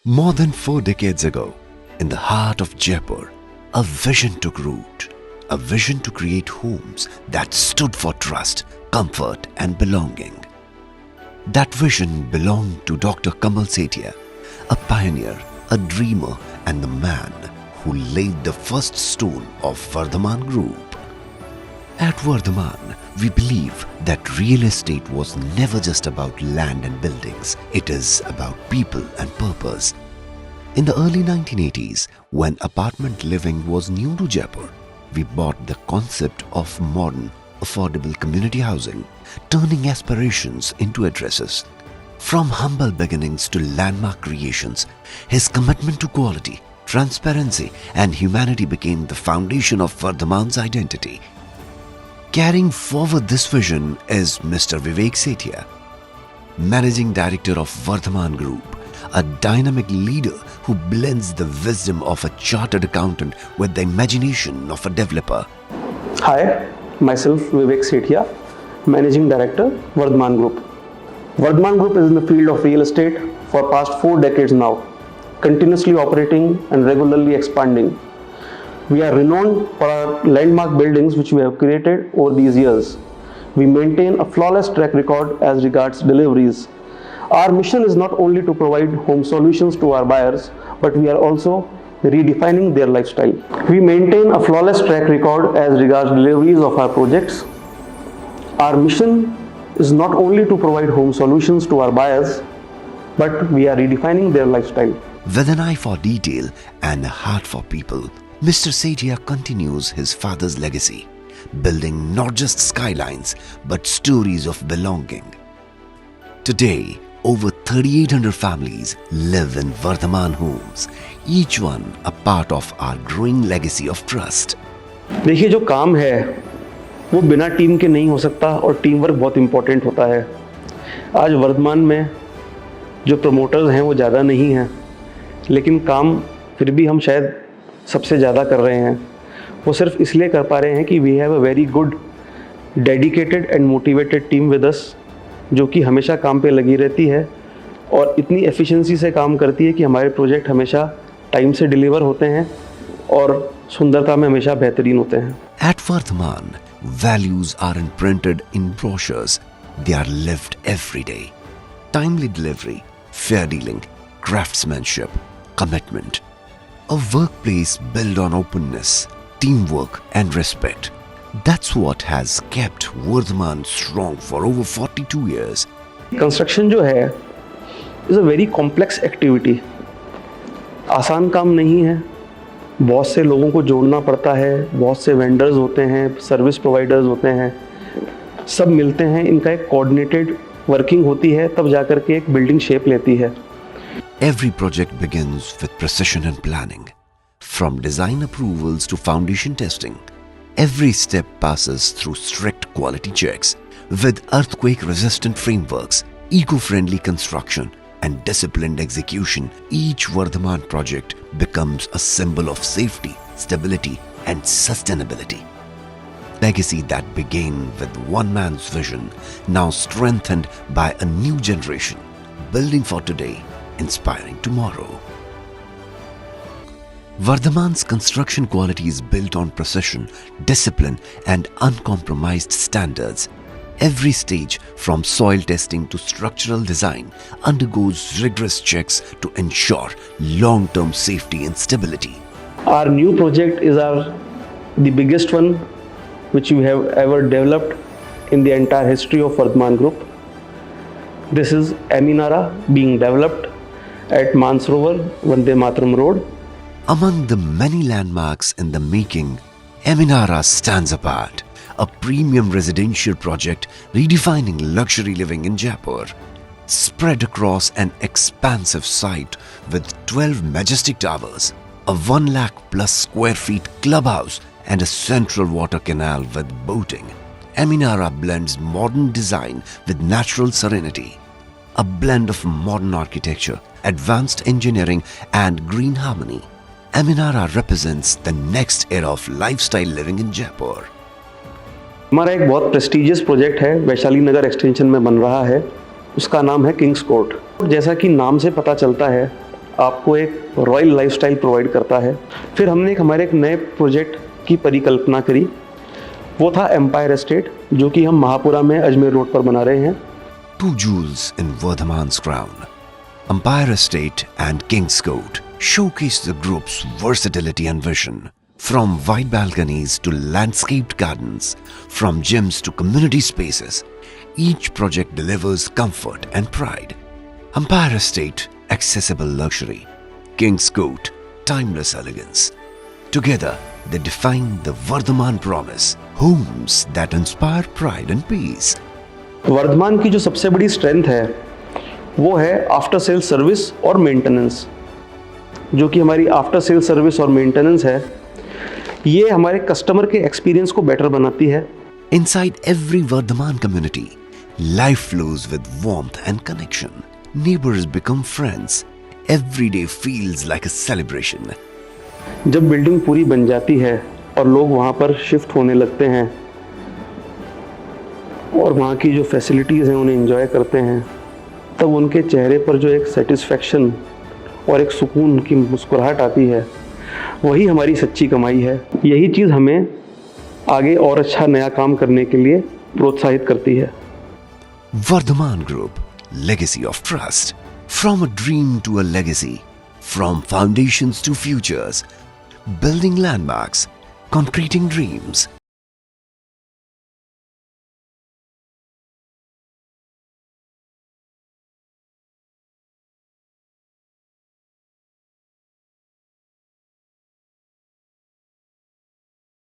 More than 4 decades ago, in the heart of Jaipur, a vision took root. A vision to create homes that stood for trust, comfort and belonging. That vision belonged to Dr. Kamal Sethia, a pioneer, a dreamer and the man who laid the first stone of Vardhaman Group. At Vardhaman, we believe that real estate was never just about land and buildings. It is about people and purpose. In the early 1980s, when apartment living was new to Jaipur, we bought the concept of modern, affordable community housing, turning aspirations into addresses. From humble beginnings to landmark creations, his commitment to quality, transparency and humanity became the foundation of Vardhaman's identity. Carrying forward this vision is Mr. Vivek Sethia, Managing Director of Vardhaman Group, a dynamic leader who blends the wisdom of a chartered accountant with the imagination of a developer. Hi, myself Vivek Sethia, Managing Director, Vardhaman Group. Vardhaman Group is in the field of real estate for past 4 decades now, continuously operating and regularly expanding. We are renowned for our landmark buildings which we have created over these years. We maintain a flawless track record as regards deliveries. Our mission is not only to provide home solutions to our buyers, but we are also redefining their lifestyle. We maintain a flawless track record as regards deliveries of our projects. Our mission is not only to provide home solutions to our buyers, but we are redefining their lifestyle. With an eye for detail and a heart for people, Mr. Sethia continues his father's legacy, building not just skylines but stories of belonging. Today, over 3,800 families live in Vardhaman homes, each one a part of our growing legacy of trust. देखिए, जो काम है वो बिना team के नहीं हो सकता और टीम वर्क बहुत इम्पोर्टेंट होता है। आज वर्धमान में जो प्रमोटर्स हैं वो ज़्यादा नहीं हैं, लेकिन काम फिर भी हम शायद सबसे ज़्यादा कर रहे हैं। वो सिर्फ इसलिए कर पा रहे हैं कि we have a very good dedicated and motivated team with us, जो कि हमेशा काम पे लगी रहती है और इतनी एफिशिएंसी से काम करती है कि हमारे प्रोजेक्ट हमेशा टाइम से डिलीवर होते हैं और सुंदरता में हमेशा बेहतरीन होते हैं। At Vardhaman, values aren't printed in brochures, they are lived every day. Timely delivery, fair dealing, craftsmanship, commitment. A workplace built on openness, teamwork and respect. That's what has kept Vardhaman strong for over 42 years. Construction जो है is a very complex activity. आसान काम नहीं है, बहुत से लोगों को जोड़ना पड़ता है, बहुत से वेंडर्स होते हैं, सर्विस प्रोवाइडर्स होते हैं, सब मिलते हैं, इनका एक कोऑर्डिनेटेड वर्किंग होती है, तब जाकर के एक बिल्डिंग शेप लेती है। Every project begins with precision and planning. From design approvals to foundation testing, every step passes through strict quality checks. With earthquake-resistant frameworks, eco-friendly construction, and disciplined execution, each Vardhaman project becomes a symbol of safety, stability, and sustainability. Legacy that began with one man's vision, now strengthened by a new generation, building for today, inspiring tomorrow. Vardhaman's construction quality is built on precision, discipline, and uncompromised standards. Every stage, from soil testing to structural design, undergoes rigorous checks to ensure long-term safety and stability. Our new project is the biggest one which we have ever developed in the entire history of Vardhaman Group. This is Eminara being developed at Mansarovar, Vande Mataram Road. Among the many landmarks in the making, Eminara stands apart. A premium residential project redefining luxury living in Jaipur. Spread across an expansive site with 12 majestic towers, a 1 lakh plus square feet clubhouse and a central water canal with boating. Eminara blends modern design with natural serenity. A blend of modern architecture, advanced engineering and green harmony. Eminara represents the next era of lifestyle living in Jaipur. हमारा एक बहुत prestigious project है, वैशाली नगर extension में बन रहा है। उसका नाम है किंग्स कोर्ट। जैसा कि नाम से पता चलता है, आपको एक रॉयल लाइफस्टाइल प्रोवाइड करता है। फिर हमने हमारे एक नए प्रोजेक्ट की परिकल्पना करी, वो था एम्पायर एस्टेट, जो कि हम महापुरा में अजमेर रोड पर बना रहे हैं। Two jewels in Vardhaman's crown, Empire Estate and King's Court, showcase the group's versatility and vision. From wide balconies to landscaped gardens, from gyms to community spaces, each project delivers comfort and pride. Empire Estate, accessible luxury. King's Court, timeless elegance. Together, they define the Vardhaman promise, homes that inspire pride and peace. Varthaman की जो सबसे बड़ी strength है वो है after sale service और maintenance. जो कि हमारी आफ्टर सेल सर्विस और मेंटेनेंस है, ये हमारे कस्टमर के एक्सपीरियंस को बेटर बनाती है। Inside every Vardhaman community, life flows with warmth and connection. Neighbors become friends. Every day feels like a celebration. जब बिल्डिंग पूरी बन जाती है और लोग वहाँ पर शिफ्ट होने लगते हैं और वहाँ की जो फैसिलिटीज़ हैं उन्हें एंजॉय करते हैं, तब उनके चेहरे पर जो एक सेटिस्फैक्शन और एक सुकून की मुस्कुराहट आती है, वही हमारी सच्ची कमाई है। यही चीज़ हमें आगे और अच्छा नया काम करने के लिए प्रोत्साहित करती है। Vardhaman Group, legacy of trust. From a dream to a legacy, from foundations to futures, building landmarks, concreting dreams.